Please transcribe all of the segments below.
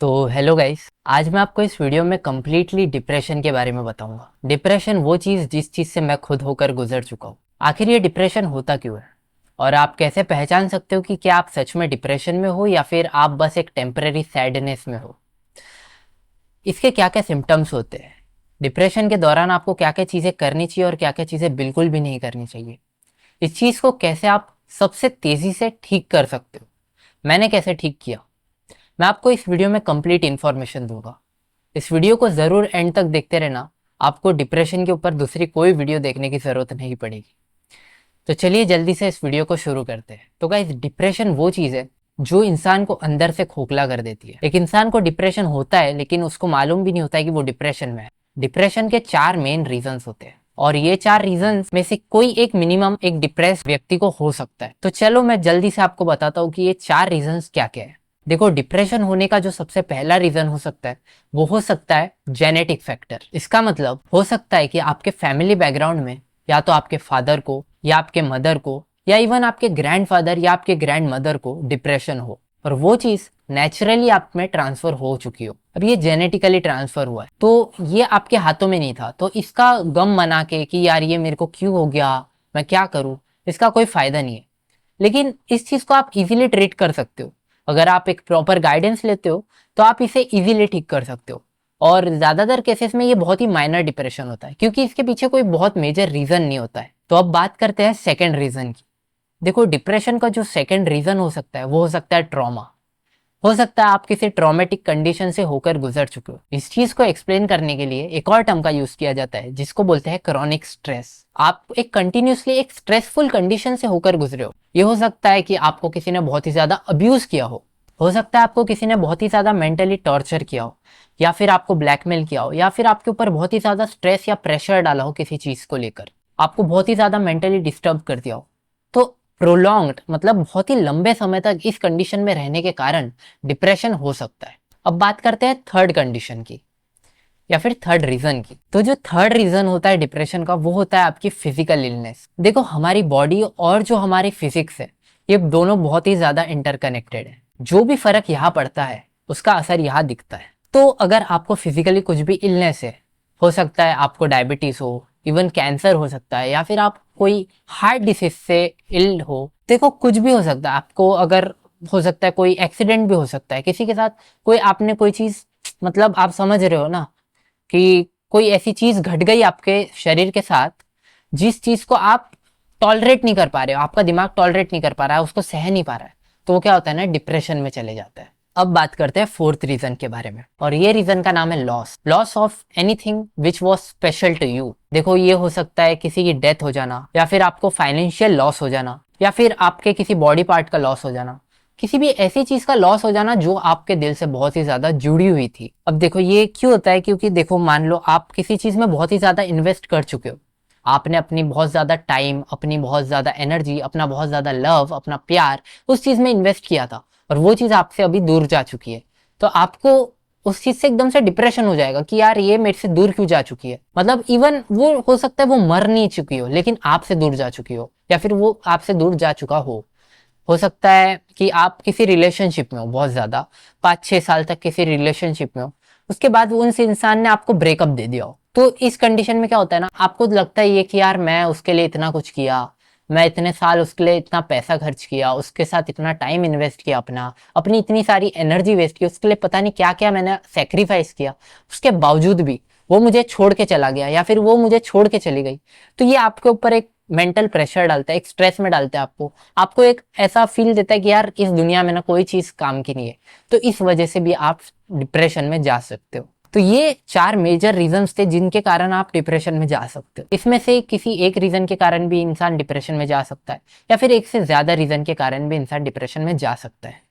तो hello guys, आज मैं आपको इस वीडियो में कम्प्लीटली डिप्रेशन के बारे में बताऊंगा। डिप्रेशन वो चीज़ जिस चीज़ से मैं खुद होकर गुजर चुका हूँ। आखिर ये डिप्रेशन होता क्यों है और आप कैसे पहचान सकते हो कि क्या आप सच में डिप्रेशन में हो या फिर आप बस एक टेम्पररी सैडनेस में हो। इसके क्या क्या सिम्टम्स होते हैं, डिप्रेशन के दौरान आपको क्या क्या चीज़ें करनी चाहिए और क्या क्या चीज़ें बिल्कुल भी नहीं करनी चाहिए। इस चीज़ को कैसे आप सबसे तेज़ी से ठीक कर सकते हो, मैंने कैसे ठीक किया, मैं आपको इस वीडियो में कंप्लीट इन्फॉर्मेशन दूंगा। इस वीडियो को ज़रूर एंड तक देखते रहना, आपको डिप्रेशन के ऊपर दूसरी कोई वीडियो देखने की ज़रूरत नहीं पड़ेगी। तो चलिए जल्दी से इस वीडियो को शुरू करते हैं। तो गाइस, डिप्रेशन वो चीज़ है जो इंसान को अंदर से खोखला कर देती है। एक इंसान को डिप्रेशन होता है लेकिन उसको मालूम भी नहीं होता है कि वो डिप्रेशन में है। डिप्रेशन के 4 मेन रीजंस होते हैं और ये 4 रीजंस में से कोई एक मिनिमम एक डिप्रेस व्यक्ति को हो सकता है। तो चलो मैं जल्दी से आपको बताता हूँ कि ये 4 रीजंस क्या क्या है। देखो, डिप्रेशन होने का जो सबसे पहला रीजन हो सकता है वो हो सकता है जेनेटिक फैक्टर। इसका मतलब हो सकता है कि आपके फैमिली बैकग्राउंड में या तो आपके फादर को या आपके मदर को या इवन आपके ग्रैंडफादर या आपके ग्रैंड मदर को डिप्रेशन हो और वो चीज नेचुरली आप में ट्रांसफर हो चुकी हो। अब ये जेनेटिकली ट्रांसफर हुआ है तो ये आपके हाथों में नहीं था, तो इसका गम मना के कि यार ये मेरे को क्यों हो गया, मैं क्या करूं, इसका कोई फायदा नहीं है। लेकिन इस चीज को आप इजीली ट्रीट कर सकते हो। अगर आप एक प्रॉपर गाइडेंस लेते हो तो आप इसे इजीली ठीक कर सकते हो। और ज्यादातर केसेस में ये बहुत ही माइनर डिप्रेशन होता है क्योंकि इसके पीछे कोई बहुत मेजर रीजन नहीं होता है। तो अब बात करते हैं सेकेंड रीजन की। देखो, डिप्रेशन का जो सेकेंड रीजन हो सकता है वो हो सकता है ट्रॉमा। हो सकता है आप किसी ट्रॉमेटिक कंडीशन से होकर गुजर चुके हो। इस चीज को एक्सप्लेन करने के लिए एक और टर्म का यूज किया जाता है जिसको बोलते हैं क्रॉनिक स्ट्रेस। आप एक कंटिन्यूसली एक स्ट्रेसफुल कंडीशन से होकर गुजरे हो। ये हो सकता है कि आपको किसी ने बहुत ही ज्यादा अब्यूज किया हो सकता है आपको किसी ने बहुत ही ज्यादा मेंटली टॉर्चर किया हो या फिर आपको ब्लैकमेल किया हो या फिर आपके ऊपर बहुत ही ज्यादा स्ट्रेस या प्रेशर डाला हो किसी चीज को लेकर, आपको बहुत ही ज्यादा मेंटली डिस्टर्ब कर दिया हो। तो प्रोलॉन्ग्ड मतलब बहुत ही लंबे समय तक इस कंडीशन में रहने के कारण डिप्रेशन हो सकता है। अब बात करते हैं थर्ड कंडीशन की या फिर थर्ड रीजन की। तो जो थर्ड रीजन होता है डिप्रेशन का वो होता है आपकी फिजिकल इलनेस। देखो, हमारी बॉडी और जो हमारी फिजिक्स है ये दोनों बहुत ही ज्यादा इंटरकनेक्टेड है। जो भी फर्क यहाँ पड़ता है उसका असर यहाँ दिखता है। तो अगर आपको फिजिकली कुछ भी इलनेस है, हो सकता है आपको डायबिटीज हो, इवन कैंसर हो सकता है या फिर आप कोई हार्ट डिसीज से इल हो। देखो, कुछ भी हो सकता है आपको, अगर हो सकता है कोई एक्सीडेंट भी हो सकता है किसी के साथ, कोई आपने कोई चीज, मतलब आप समझ रहे हो ना कि कोई ऐसी चीज घट गई आपके शरीर के साथ जिस चीज को आप टॉलरेट नहीं कर पा रहे हो, आपका दिमाग टॉलरेट नहीं कर पा रहा है, उसको सह नहीं पा रहा है, तो वो क्या होता है ना, डिप्रेशन में चले जाता है। अब बात करते हैं फोर्थ रीजन के बारे में और ये रीजन का नाम है loss of anything which was special to you. देखो, ये हो सकता है किसी की डेथ हो जाना या फिर आपको फाइनेंशियल लॉस हो जाना या फिर आपके किसी बॉडी पार्ट का लॉस हो जाना, किसी भी ऐसी चीज का लॉस हो जाना जो आपके दिल से बहुत ही ज्यादा जुड़ी हुई थी। अब देखो, ये क्यों होता है, क्योंकि देखो मान लो आप किसी चीज में बहुत ही ज्यादा इन्वेस्ट कर चुके हो, आपने अपनी बहुत ज्यादा टाइम, अपनी बहुत ज्यादा एनर्जी, अपना बहुत ज्यादा लव, अपना प्यार उस चीज में इन्वेस्ट किया था और वो चीज आपसे अभी दूर जा चुकी है। तो आपको उस चीज से एकदम से डिप्रेशन हो जाएगा कि यार ये मेरे से दूर क्यों जा चुकी है। मतलब इवन वो हो सकता है वो मर नहीं चुकी हो लेकिन आपसे दूर जा चुकी हो या फिर वो आपसे दूर जा चुका हो सकता है कि आप किसी रिलेशनशिप में हो बहुत ज्यादा, 5-6 साल तक किसी रिलेशनशिप में हो, उसके बाद वो उस इंसान ने आपको ब्रेकअप दे दिया हो। तो इस कंडीशन में क्या होता है ना, आपको लगता है ये कि यार मैं उसके लिए इतना कुछ किया, मैं इतने साल उसके लिए इतना पैसा खर्च किया, उसके साथ इतना टाइम इन्वेस्ट किया, अपनी इतनी सारी एनर्जी वेस्ट की, उसके लिए पता नहीं क्या क्या मैंने सेक्रीफाइस किया, उसके बावजूद भी वो मुझे छोड़ के चला गया या फिर वो मुझे छोड़ के चली गई। तो ये आपके ऊपर एक मेंटल प्रेशर डालता है, एक स्ट्रेस में डालता है आपको एक ऐसा फील देता है कि यार इस दुनिया में ना कोई चीज काम की नहीं है। तो इस वजह से भी आप डिप्रेशन में जा सकते हो। तो ये 4 मेजर रीजंस थे जिनके कारण आप डिप्रेशन में जा सकते हो। इसमें से किसी एक रीजन के कारण भी इंसान डिप्रेशन में जा सकता है या फिर एक से ज्यादा रीजन के कारण भी इंसान डिप्रेशन में जा सकता है।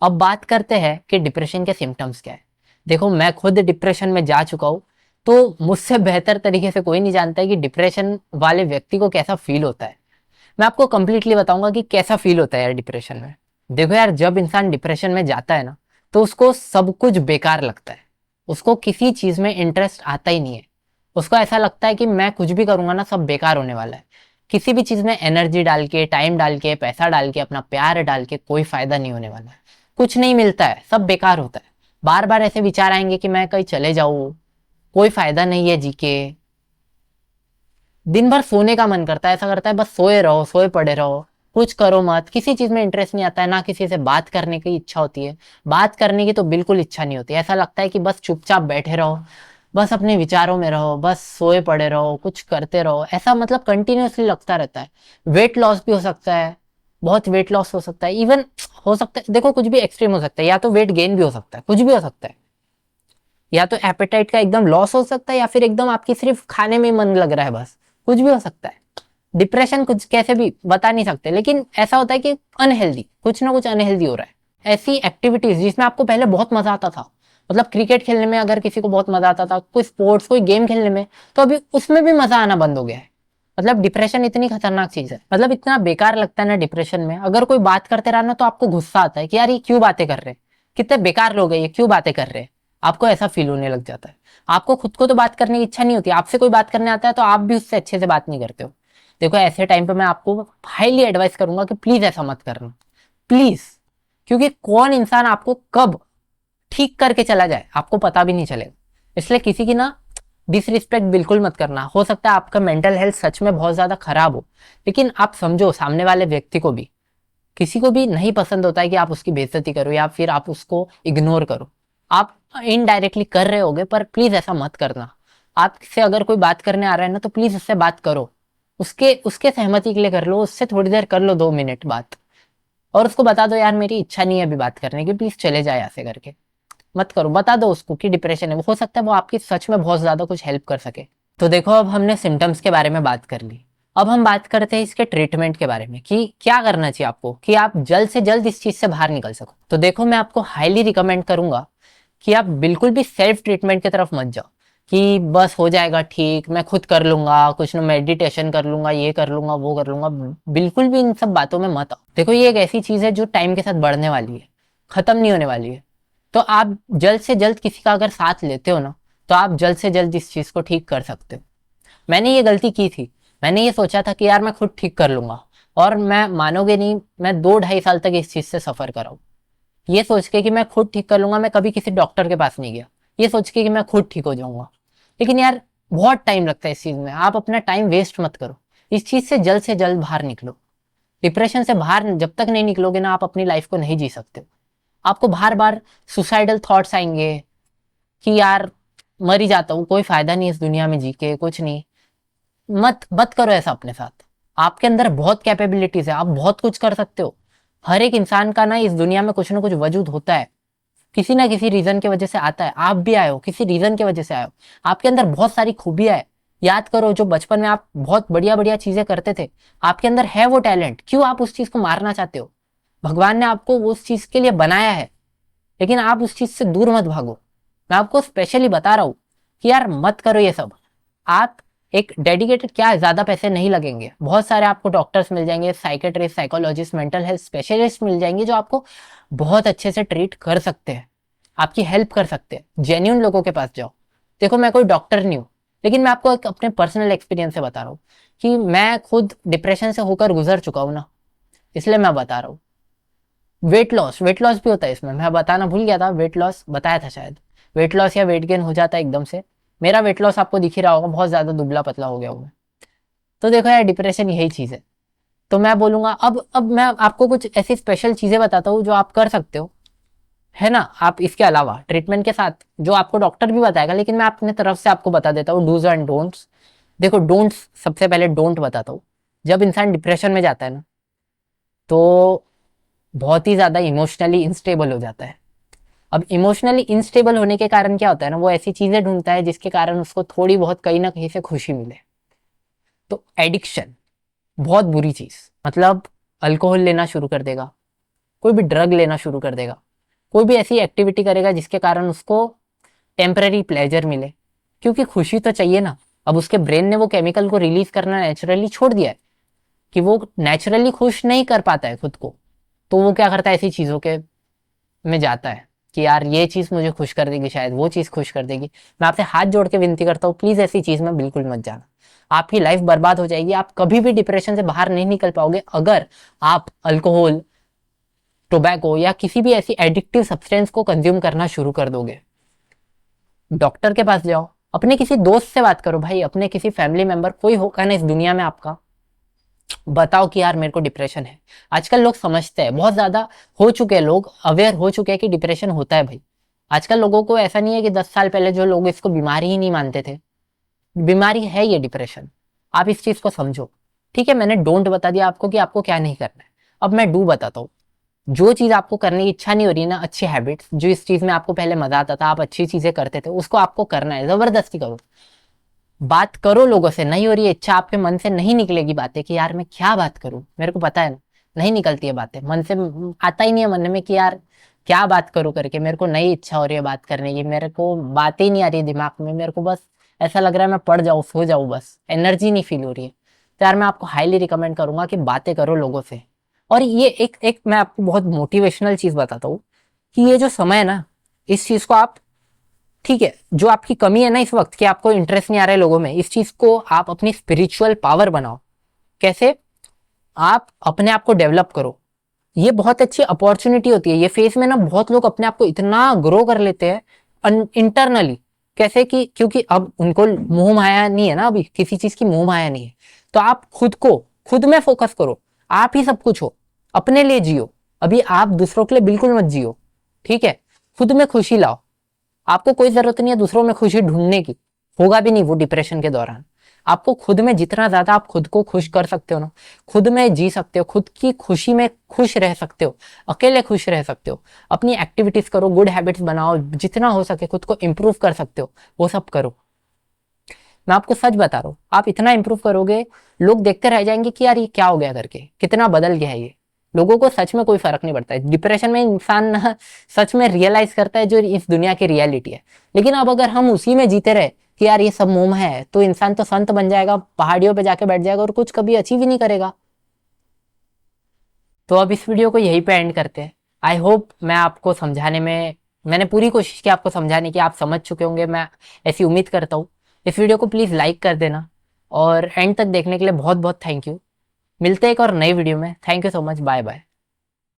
अब बात करते हैं कि डिप्रेशन के सिम्टम्स क्या है। देखो, मैं खुद डिप्रेशन में जा चुका हूँ तो मुझसे बेहतर तरीके से कोई नहीं जानता है कि डिप्रेशन वाले व्यक्ति को कैसा फील होता है। मैं आपको कंप्लीटली बताऊंगा कि कैसा फील होता है यार डिप्रेशन में। देखो यार, जब इंसान डिप्रेशन में जाता है ना तो उसको सब कुछ बेकार लगता है, उसको किसी चीज में इंटरेस्ट आता ही नहीं है। उसको ऐसा लगता है कि मैं कुछ भी करूंगा ना सब बेकार होने वाला है। किसी भी चीज में एनर्जी डाल के, टाइम डाल के, पैसा डाल के, अपना प्यार डाल के कोई फायदा नहीं होने वाला है, कुछ नहीं मिलता है, सब बेकार होता है। बार बार ऐसे विचार आएंगे कि मैं कहीं चले जाऊं, कोई फायदा नहीं है जी के। दिन भर सोने का मन करता है, ऐसा करता है बस सोए रहो, सोए पड़े रहो, कुछ करो मत, किसी चीज में इंटरेस्ट नहीं आता है, ना किसी से बात करने की इच्छा होती है। बात करने की तो बिल्कुल इच्छा नहीं होती, ऐसा लगता है कि बस चुपचाप बैठे रहो, बस अपने विचारों में रहो, बस सोए पड़े रहो, कुछ करते रहो, ऐसा मतलब कंटिन्यूअसली लगता रहता है। वेट लॉस भी हो सकता है, बहुत वेट लॉस हो सकता है, इवन हो सकता है, देखो कुछ भी एक्सट्रीम हो सकता है, या तो वेट गेन भी हो सकता है, कुछ भी हो सकता है, या तो एपेटाइट का एकदम लॉस हो सकता है, या फिर एकदम आपकी सिर्फ खाने में मन लग रहा है, बस कुछ भी हो सकता है। डिप्रेशन कुछ कैसे भी बता नहीं सकते, लेकिन ऐसा होता है कि अनहेल्दी, कुछ ना कुछ अनहेल्दी हो रहा है। ऐसी एक्टिविटीज जिसमें आपको पहले बहुत मजा आता था, मतलब क्रिकेट खेलने में अगर किसी को बहुत मजा आता था, कोई स्पोर्ट्स कोई गेम खेलने में, तो अभी उसमें भी मजा आना बंद हो गया है। मतलब डिप्रेशन इतनी खतरनाक चीज है, मतलब इतना बेकार लगता है ना डिप्रेशन में, अगर कोई बात करते रहा ना तो आपको गुस्सा आता है कि यार ये क्यों बातें कर रहे हैं, कितने बेकार लोग हैं, ये क्यों बातें कर रहे हैं। आपको ऐसा फील होने लग जाता है। आपको खुद को तो बात करने की इच्छा नहीं होती, आपसे कोई बात करने आता है तो आप भी उससे अच्छे से बात नहीं करते हो। देखो ऐसे टाइम पे मैं आपको हाईली एडवाइस करूंगा कि प्लीज ऐसा मत करना, प्लीज। क्योंकि कौन इंसान आपको कब ठीक करके चला जाए आपको पता भी नहीं चलेगा। इसलिए किसी की ना डिसरिस्पेक्ट बिल्कुल मत करना। हो सकता है आपका मेंटल हेल्थ सच में बहुत ज्यादा खराब हो, लेकिन आप समझो सामने वाले व्यक्ति को भी, किसी को भी नहीं पसंद होता है कि आप उसकी बेइज्जती करो या फिर आप उसको इग्नोर करो। आप इनडायरेक्टली कर रहे होगे, पर प्लीज ऐसा मत करना। आपसे अगर कोई बात करने आ रहा है ना तो प्लीज उससे बात करो, उसके उसके सहमति के लिए कर लो, उससे थोड़ी देर कर लो, 2 मिनट बात, और उसको बता दो यार मेरी इच्छा नहीं है अभी बात करने की, प्लीज चले जाए ऐसे करके। मत करो, बता दो उसको कि डिप्रेशन है, वो हो सकता है वो आपकी सच में बहुत ज्यादा कुछ हेल्प कर सके। तो देखो अब हमने सिम्टम्स के बारे में बात कर ली, अब हम बात करते हैं इसके ट्रीटमेंट के बारे में कि क्या करना चाहिए आपको कि आप जल्द से जल्द इस चीज से बाहर निकल सको। तो देखो मैं आपको हाईली रिकमेंड करूंगा कि आप बिल्कुल भी सेल्फ ट्रीटमेंट की तरफ मत जाओ कि बस हो जाएगा ठीक, मैं खुद कर लूंगा, कुछ ना मेडिटेशन कर लूंगा, ये कर लूंगा, वो कर लूंगा। बिल्कुल भी इन सब बातों में मत आओ। देखो ये एक ऐसी चीज है जो टाइम के साथ बढ़ने वाली है, खत्म नहीं होने वाली है। तो आप जल्द से जल्द किसी का अगर साथ लेते हो ना, तो आप जल्द से जल्द इस चीज को ठीक कर सकते हो। मैंने ये गलती की थी, मैंने ये सोचा था कि यार मैं खुद ठीक कर लूंगा, और मैं मानोगे नहीं, मैं 2 ढाई साल तक इस चीज से सफर करा हूं। ये सोच के कि मैं खुद ठीक कर लूंगा, मैं कभी किसी डॉक्टर के पास नहीं गया, ये सोच के कि मैं खुद ठीक हो जाऊंगा। लेकिन यार बहुत टाइम लगता है इस चीज में, आप अपना टाइम वेस्ट मत करो, इस चीज से जल्द बाहर निकलो। डिप्रेशन से बाहर जब तक नहीं निकलोगे ना, आप अपनी लाइफ को नहीं जी सकते हो। आपको बार बार सुसाइडल थॉट्स आएंगे कि यार मर ही जाता हूँ, कोई फायदा नहीं इस दुनिया में जी के, कुछ नहीं। मत मत करो ऐसा अपने साथ। आपके अंदर बहुत कैपेबिलिटीज है, आप बहुत कुछ कर सकते हो। हर एक इंसान का ना इस दुनिया में कुछ ना कुछ वजूद होता है, किसी ना किसी रीजन की वजह से आता है। आप भी आए हो किसी रीजन की वजह से आए हो, आपके अंदर बहुत सारी खूबियां है। याद करो जो बचपन में आप बहुत बढ़िया बढ़िया चीजें करते थे, आपके अंदर है वो टैलेंट, क्यों आप उस चीज को मारना चाहते हो। भगवान ने आपको उस चीज के लिए बनाया है, लेकिन आप उस चीज से दूर मत भागो। मैं आपको स्पेशली बता रहा हूं कि यार मत करो ये सब। आप एक डेडिकेटेड, क्या ज्यादा पैसे नहीं लगेंगे, बहुत सारे आपको डॉक्टर्स मिल जाएंगे, psychiatrist, psychologist, mental health specialist मिल जाएंगे जो आपको बहुत अच्छे से ट्रीट कर सकते हैं, आपकी हेल्प कर सकते हैं। जेन्यून लोगों के पास जाओ। देखो मैं कोई डॉक्टर नहीं हूं, लेकिन मैं आपको एक अपने पर्सनल एक्सपीरियंस से बता रहा हूँ कि मैं खुद डिप्रेशन से होकर गुजर चुका हूं ना, इसलिए मैं बता रहा हूँ। वेट लॉस भी होता है इसमें, मैं बताना भूल गया था, वेट लॉस बताया था शायद। वेट लॉस या वेट गेन हो जाता है एकदम से। मेरा वेट लॉस आपको दिख ही रहा होगा, बहुत ज्यादा दुबला पतला हो गया हूँ मैं। तो देखो यार डिप्रेशन यही चीज है। तो मैं बोलूंगा अब मैं आपको कुछ ऐसी स्पेशल चीजें बताता हूँ जो आप कर सकते हो, है ना। आप इसके अलावा ट्रीटमेंट के साथ जो आपको डॉक्टर भी बताएगा, लेकिन मैं अपने तरफ से आपको बता देता हूँ डूज एंड डोंट्स। देखो डोंट्स, सबसे पहले डोंट बताता हूँ। जब इंसान डिप्रेशन में जाता है ना, तो बहुत ही ज्यादा इमोशनली इंस्टेबल हो जाता है। अब इमोशनली इंस्टेबल होने के कारण क्या होता है ना, वो ऐसी चीजें ढूंढता है जिसके कारण उसको थोड़ी बहुत कहीं ना कहीं से खुशी मिले। तो एडिक्शन बहुत बुरी चीज, मतलब अल्कोहल लेना शुरू कर देगा, कोई भी ड्रग लेना शुरू कर देगा, कोई भी ऐसी एक्टिविटी करेगा जिसके कारण उसको टेम्पररी प्लेजर मिले, क्योंकि खुशी तो चाहिए ना। अब उसके ब्रेन ने वो केमिकल को रिलीज करना नेचुरली छोड़ दिया है, कि वो नेचुरली खुश नहीं कर पाता है खुद को। तो वो क्या करता है, ऐसी चीजों के में जाता है कि यार ये चीज मुझे खुश कर देगी, शायद वो चीज खुश कर देगी। मैं आपसे हाथ जोड़ के विनती करता हूँ, प्लीज ऐसी चीज में बिल्कुल मत जाना। आपकी लाइफ बर्बाद हो जाएगी, आप कभी भी डिप्रेशन से बाहर नहीं निकल पाओगे अगर आप अल्कोहल, टोबैको या किसी भी ऐसी एडिक्टिव सब्सटेंस को कंज्यूम करना शुरू कर दोगे। डॉक्टर के पास जाओ, अपने किसी दोस्त से बात करो भाई, अपने किसी फैमिली मेंबर, कोई होगा ना इस दुनिया में आपका, बताओ कि यार मेरे को डिप्रेशन है। आजकल लोग समझते हैं, बहुत ज्यादा हो चुके हैं लोग, अवेयर हो चुके हैं कि डिप्रेशन होता है भाई। आजकल लोगों को ऐसा नहीं है कि 10 साल पहले जो लोग इसको बीमारी ही नहीं मानते थे, बीमारी है ये डिप्रेशन। आप इस चीज को समझो। ठीक है, मैंने डोंट बता दिया आपको कि आपको क्या नहीं करना है। अब मैं डू बताता हूँ। जो चीज आपको करने की इच्छा नहीं हो रही है ना, अच्छी हैबिट्स, जो इस चीज में आपको पहले मजा आता था, आप अच्छी चीजें करते थे, उसको आपको करना है, जबरदस्ती करो। बात करो लोगों से, नहीं हो रही है इच्छा, आपके मन से नहीं निकलेगी बातें कि यार मैं क्या बात करूं, मेरे को पता है ना, नहीं निकलती है बातें मन से, आता ही नहीं है मन में कि यार क्या बात करूं करके, मेरे को नई इच्छा हो रही है बात करने की, मेरे को बातें ही नहीं आ रही है दिमाग में, मेरे को बस ऐसा लग रहा है मैं पड़ जाऊं, सो जाऊं, बस एनर्जी नहीं फील हो रही है। तो यार मैं आपको हाईली रिकमेंड करूंगा कि बातें करो लोगों से। और ये एक एक मैं आपको बहुत मोटिवेशनल चीज बताता हूँ कि ये जो समय है ना, इस चीज को आप, ठीक है, जो आपकी कमी है ना इस वक्त कि आपको इंटरेस्ट नहीं आ रहा है लोगों में, इस चीज को आप अपनी स्पिरिचुअल पावर बनाओ। कैसे? आप अपने आप को डेवलप करो। ये बहुत अच्छी अपॉर्चुनिटी होती है। ये फेज में ना बहुत लोग अपने आप को इतना ग्रो कर लेते हैं इंटरनली। कैसे? कि क्योंकि अब उनको मोह माया नहीं है ना, अभी किसी चीज की मोह माया नहीं है। तो आप खुद को, खुद में फोकस करो। आप ही सब कुछ हो, अपने लिए जियो। अभी आप दूसरों के लिए बिल्कुल मत जियो। ठीक है, खुद में खुशी लाओ। आपको कोई जरूरत नहीं है दूसरों में खुशी ढूंढने की, होगा भी नहीं वो डिप्रेशन के दौरान। आपको खुद में जितना ज्यादा आप खुद को खुश कर सकते हो ना, खुद में जी सकते हो, खुद की खुशी में खुश रह सकते हो, अकेले खुश रह सकते हो, अपनी एक्टिविटीज करो, गुड हैबिट्स बनाओ, जितना हो सके खुद को इंप्रूव कर सकते हो वो सब करो। मैं आपको सच बता रहा हूँ, आप इतना इंप्रूव करोगे, लोग देखते रह जाएंगे कि यार ये क्या हो गया करके, कितना बदल गया है ये। लोगों को सच में कोई फर्क नहीं पड़ता है। डिप्रेशन में इंसान ना सच में रियलाइज करता है जो इस दुनिया की रियलिटी है। लेकिन अब अगर हम उसी में जीते रहे कि यार ये सब मोह है, तो इंसान तो संत बन जाएगा, पहाड़ियों पे जाके बैठ जाएगा और कुछ कभी अचीव ही नहीं करेगा। तो अब इस वीडियो को यहीं पे एंड करते हैं। आई होप मैं आपको समझाने में, मैंने पूरी कोशिश की आपको समझाने की, आप समझ चुके होंगे, मैं ऐसी उम्मीद करता हूँ। इस वीडियो को प्लीज़ लाइक कर देना और एंड तक देखने के लिए बहुत बहुत थैंक यू। मिलते हैं एक और नई वीडियो में। Thank you so much, bye bye.